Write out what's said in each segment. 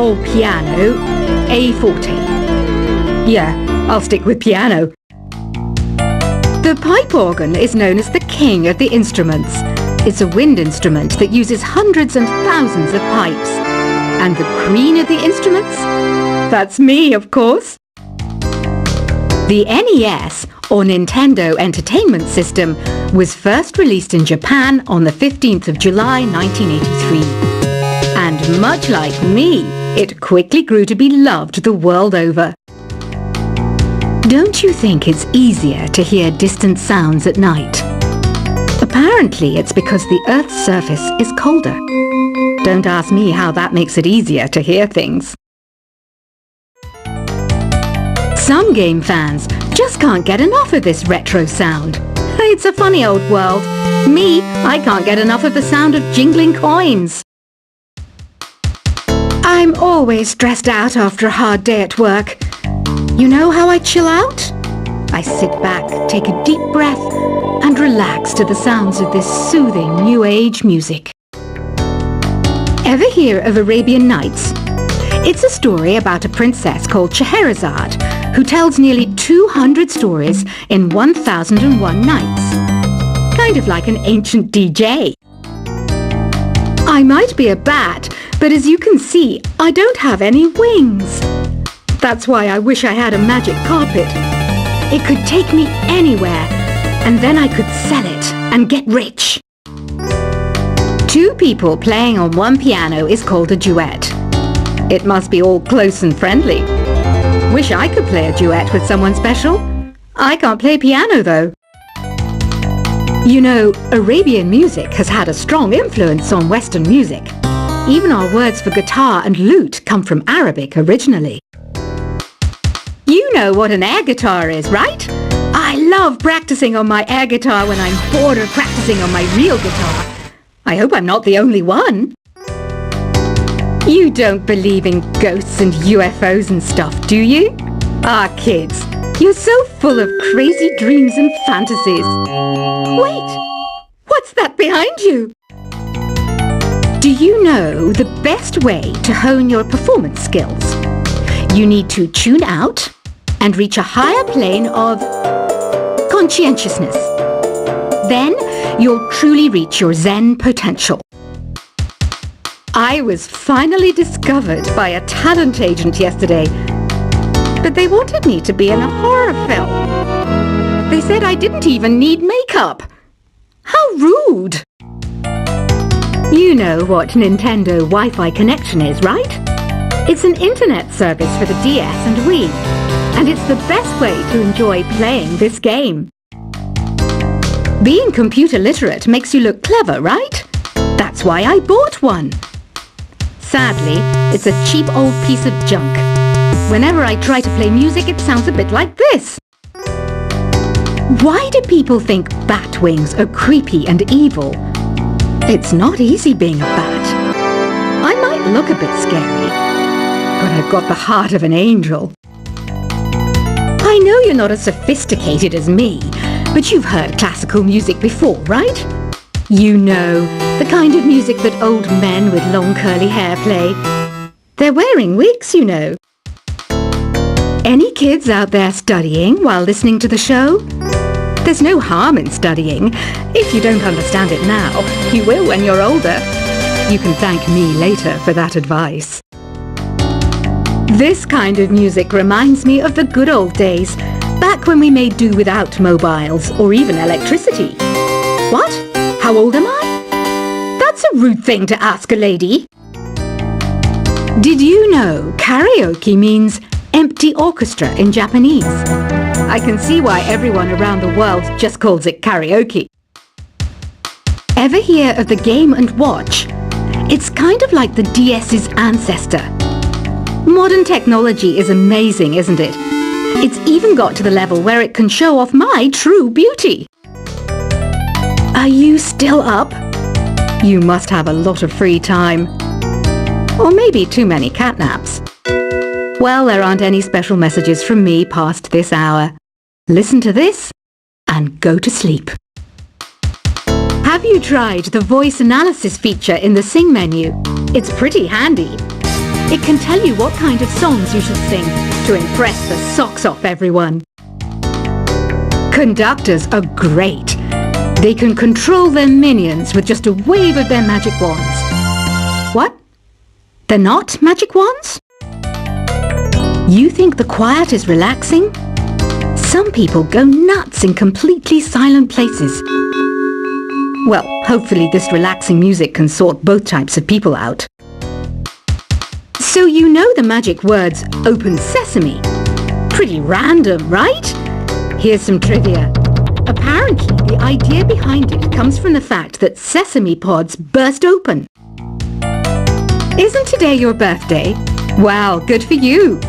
or piano, A forte. Yeah, I'll stick with piano. The pipe organ is known as the king of the instruments. It's a wind instrument that uses hundreds and thousands of pipes. And the queen of the instruments? That's me, of course. The NES, or Nintendo Entertainment System, was first released in Japan on the 15th of July 1983. And much like me, it quickly grew to be loved the world over. Don't you think it's easier to hear distant sounds at night? Apparently it's because the Earth's surface is colder. Don't ask me how that makes it easier to hear things. Some game fans just can't get enough of this retro sound. It's a funny old world. Me, I can't get enough of the sound of jingling coins. I'm always stressed out after a hard day at work. You know how I chill out? I sit back, take a deep breath, and relax to the sounds of this soothing New Age music. Ever hear of Arabian Nights? It's a story about a princess called Scheherazade, who tells nearly 200 stories in 1001 nights. Kind of like an ancient DJ. I might be a bat, but as you can see, I don't have any wings. That's why I wish I had a magic carpet. It could take me anywhere, and then I could sell it and get rich. Two people playing on one piano is called a duet. It must be all close and friendly. Wish I could play a duet with someone special. I can't play piano though. You know, Arabian music has had a strong influence on Western music. Even our words for guitar and lute come from Arabic originally. You know what an air guitar is, right? I love practicing on my air guitar when I'm bored of practicing on my real guitar. I hope I'm not the only one. You don't believe in ghosts and UFOs and stuff, do you? Ah, kids, you're so full of crazy dreams and fantasies. Wait, what's that behind you? Do you know the best way to hone your performance skills? You need to tune out and reach a higher plane of conscientiousness. Then you'll truly reach your Zen potential. I was finally discovered by a talent agent yesterday, but they wanted me to be in a horror film. They said I didn't even need makeup. How rude! You know what Nintendo Wi-Fi connection is, right? It's an internet service for the DS and Wii, and it's the best way to enjoy playing this game. Being computer literate makes you look clever, right? That's why I bought one. Sadly, it's a cheap old piece of junk. Whenever I try to play music, it sounds a bit like this. Why do people think bat wings are creepy and evil? It's not easy being a bat. I might look a bit scary, but I've got the heart of an angel. I know you're not as sophisticated as me, but you've heard classical music before, right? You know, the kind of music that old men with long curly hair play. They're wearing wigs, you know. Any kids out there studying while listening to the show? There's no harm in studying. If you don't understand it now, you will when you're older. You can thank me later for that advice. This kind of music reminds me of the good old days, back when we made do without mobiles or even electricity. What? How old am I? That's a rude thing to ask a lady. Did you know karaoke means empty orchestra in Japanese? I can see why everyone around the world just calls it karaoke. Ever hear of the Game & Watch? It's kind of like the DS's ancestor. Modern technology is amazing, isn't it? It's even got to the level where it can show off my true beauty. Are you still up? You must have a lot of free time. Or maybe too many catnaps. Well, there aren't any special messages from me past this hour. Listen to this and go to sleep. Have you tried the voice analysis feature in the Sing menu? It's pretty handy. It can tell you what kind of songs you should sing to impress the socks off everyone. Conductors are great. They can control their minions with just a wave of their magic wands. What? They're not magic wands? You think the quiet is relaxing? Some people go nuts in completely silent places. Well, hopefully this relaxing music can sort both types of people out. So you know the magic words "Open Sesame." Pretty random, right? Here's some trivia. Apparently, the idea behind it comes from the fact that sesame pods burst open. Isn't today your birthday? Well, good for you.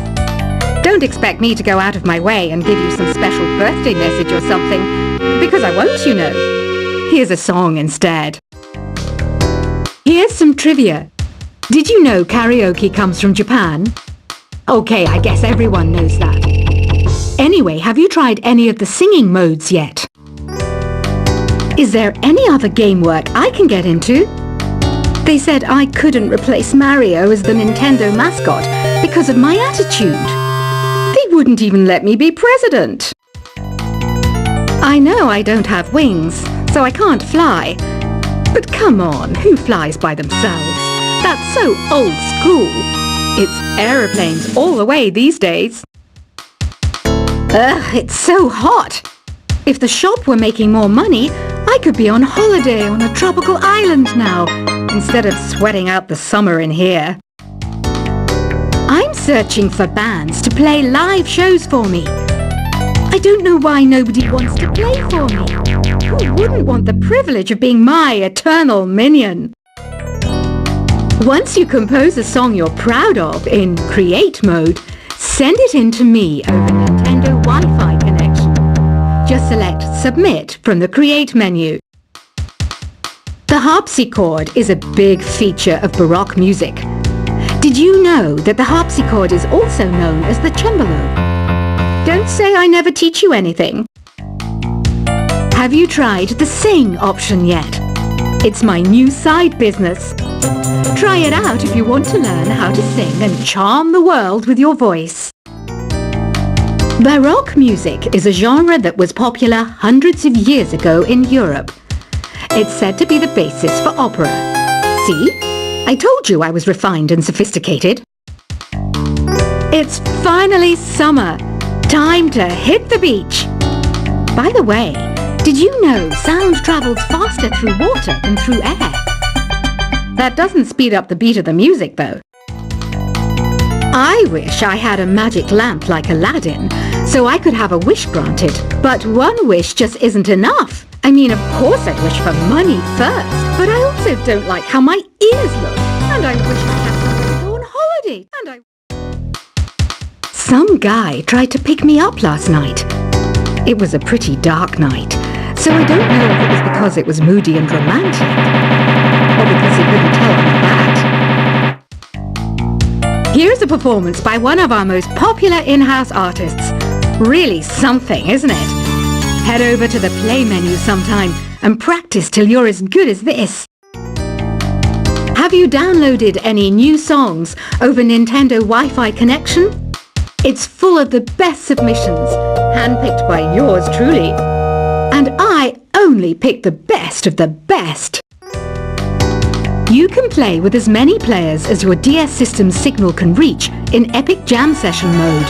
Don't expect me to go out of my way and give you some special birthday message or something, because I won't, you know. Here's a song instead. Here's some trivia. Did you know karaoke comes from Japan? Okay, I guess everyone knows that. Anyway, have you tried any of the singing modes yet? Is there any other game work I can get into? They said I couldn't replace Mario as the Nintendo mascot because of my attitude. They wouldn't even let me be president. I know I don't have wings, so I can't fly. But come on, who flies by themselves? That's so old school. It's aeroplanes all the way these days. Ugh, it's so hot. If the shop were making more money, I could be on holiday on a tropical island now, instead of sweating out the summer in here. I'm searching for bands to play live shows for me. I don't know why nobody wants to play for me. Who wouldn't want the privilege of being my eternal minion? Once you compose a song you're proud of in Create mode, send it in to me over Nintendo Wi-Fi connection. Just select Submit from the Create menu. The harpsichord is a big feature of Baroque music. Did you know that the harpsichord is also known as the cembalo? Don't say I never teach you anything. Have you tried the Sing option yet? It's my new side business. Try it out if you want to learn how to sing and charm the world with your voice. Baroque music is a genre that was popular hundreds of years ago in Europe. It's said to be the basis for opera. See? I told you I was refined and sophisticated. It's finally summer. Time to hit the beach. By the way, did you know sound travels faster through water than through air? That doesn't speed up the beat of the music, though. I wish I had a magic lamp like Aladdin, so I could have a wish granted. But one wish just isn't enough. I mean, of course I'd wish for money first, but I also don't like how my ears look. And I wish I had somewhere to go on holiday. Some guy tried to pick me up last night. It was a pretty dark night, so I don't know if it was because it was moody and romantic, or because he couldn't tell I'm bad. Here's a performance by one of our most popular in-house artists. Really something, isn't it? Head over to the play menu sometime and practice till you're as good as this. Have you downloaded any new songs over Nintendo Wi-Fi connection? It's full of the best submissions, handpicked by yours truly. And I only pick the best of the best. You can play with as many players as your DS system's signal can reach in Epic Jam Session mode.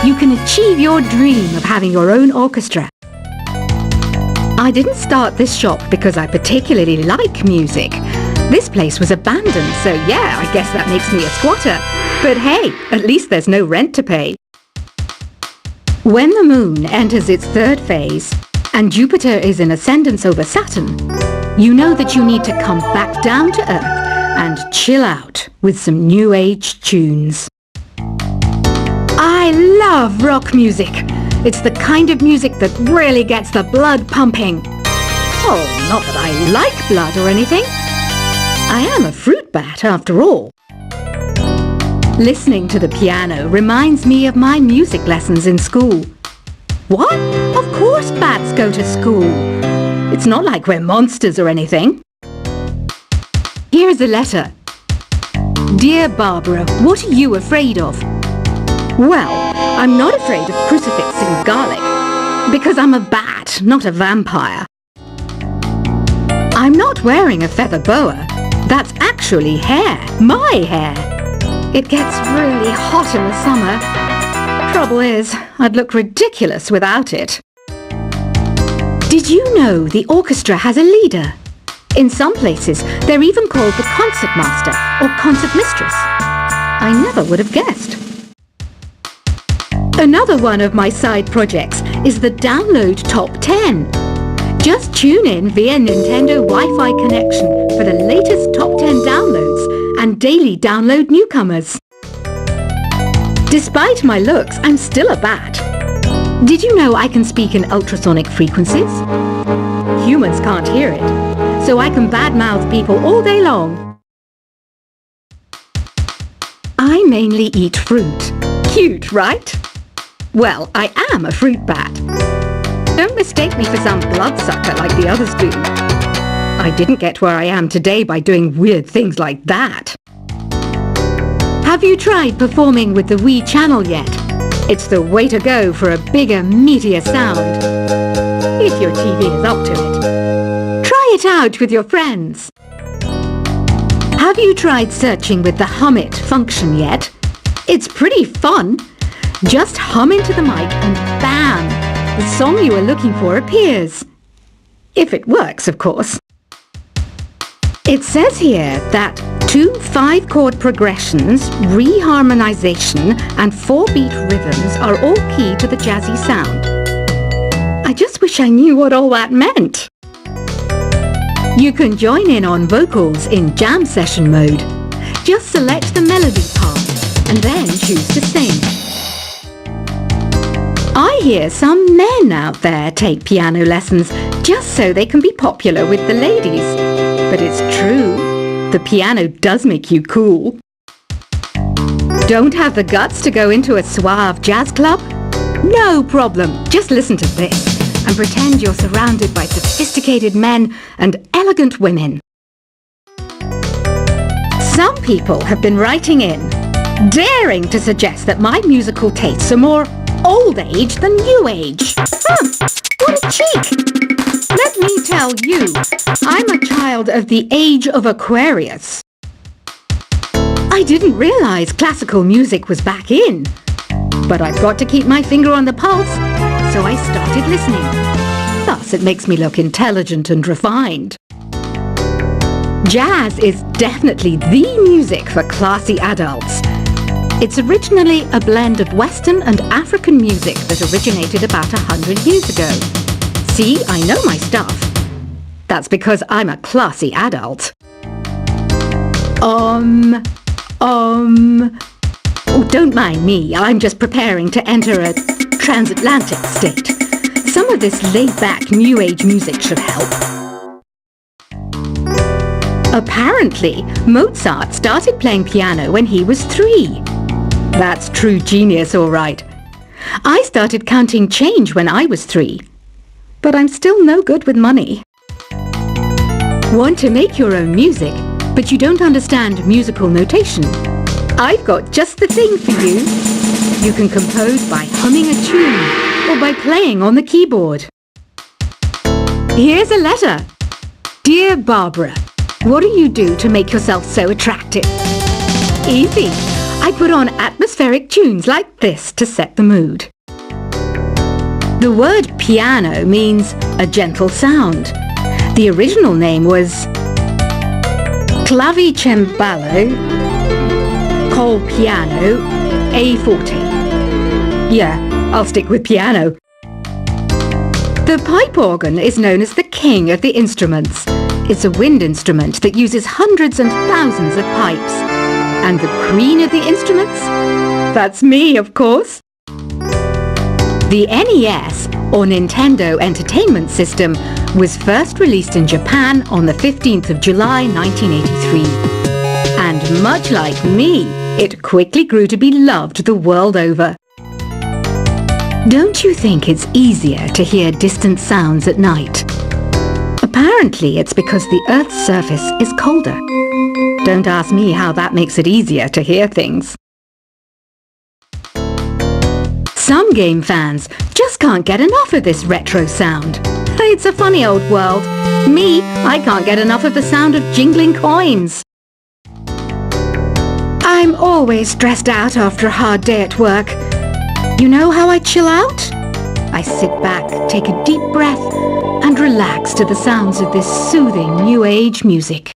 You can achieve your dream of having your own orchestra. I didn't start this shop because I particularly like music. This place was abandoned, so yeah, I guess that makes me a squatter. But hey, at least there's no rent to pay. When the moon enters its third phase, and Jupiter is in ascendance over Saturn, you know that you need to come back down to Earth and chill out with some new age tunes. I love rock music. It's the kind of music that really gets the blood pumping. Oh, not that I like blood or anything. I am a fruit bat after all. Listening to the piano reminds me of my music lessons in school. What? Of course bats go to school. It's not like we're monsters or anything. Here's a letter. Dear Barbara, what are you afraid of? Well, I'm not afraid of crucifix and garlic, because I'm a bat, not a vampire. I'm not wearing a feather boa. That's actually hair, my hair. It gets really hot in the summer. Trouble is, I'd look ridiculous without it. Did you know the orchestra has a leader? In some places, they're even called the concert master or concert mistress. I never would have guessed. Another one of my side projects is the Download Top 10. Just tune in via Nintendo Wi-Fi connection for the latest Top 10 downloads and daily download newcomers. Despite my looks, I'm still a bat. Did you know I can speak in ultrasonic frequencies? Humans can't hear it, so I can badmouth people all day long. I mainly eat fruit. Cute, right? Well, I am a fruit bat. Don't mistake me for some bloodsucker like the others do. I didn't get where I am today by doing weird things like that. Have you tried performing with the Wii channel yet? It's the way to go for a bigger, meatier sound. If your TV is up to it. Try it out with your friends. Have you tried searching with the Hum It function yet? It's pretty fun. Just hum into the mic and bam! The song you are looking for appears. If it works, of course. It says here that 2 5-chord progressions, reharmonization and 4-beat rhythms are all key to the jazzy sound. I just wish I knew what all that meant. You can join in on vocals in jam session mode. Just select the melody part and then choose to sing. I hear some men out there take piano lessons just so they can be popular with the ladies. But it's true, the piano does make you cool. Don't have the guts to go into a suave jazz club? No problem, just listen to this and pretend you're surrounded by sophisticated men and elegant women. Some people have been writing in, daring to suggest that my musical tastes are more old age than new age. What a cheek! Let me tell you, I'm a child of the age of Aquarius. I didn't realize classical music was back in. But I've got to keep my finger on the pulse, so I started listening. Thus, it makes me look intelligent and refined. Jazz is definitely the music for classy adults. It's originally a blend of Western and African music that originated about 100 years ago. See, I know my stuff. That's because I'm a classy adult. Oh, don't mind me. I'm just preparing to enter a transatlantic state. Some of this laid-back New Age music should help. Apparently, Mozart started playing piano when he was 3. That's true genius, all right. I started counting change when I was 3. But I'm still no good with money. Want to make your own music, but you don't understand musical notation? I've got just the thing for you. You can compose by humming a tune or by playing on the keyboard. Here's a letter. Dear Barbara, what do you do to make yourself so attractive? Easy. I put on atmospheric tunes like this to set the mood. The word piano means a gentle sound. The original name was clavicembalo col piano A forte. Yeah, I'll stick with piano. The pipe organ is known as the king of the instruments. It's a wind instrument that uses hundreds and thousands of pipes. And the queen of the instruments? That's me, of course. The NES, or Nintendo Entertainment System, was first released in Japan on the 15th of July 1983. And much like me, it quickly grew to be loved the world over. Don't you think it's easier to hear distant sounds at night? Apparently it's because the Earth's surface is colder. Don't ask me how that makes it easier to hear things. Some game fans just can't get enough of this retro sound. It's a funny old world. Me, I can't get enough of the sound of jingling coins. I'm always stressed out after a hard day at work. You know how I chill out? I sit back, take a deep breath, and relax to the sounds of this soothing new age music.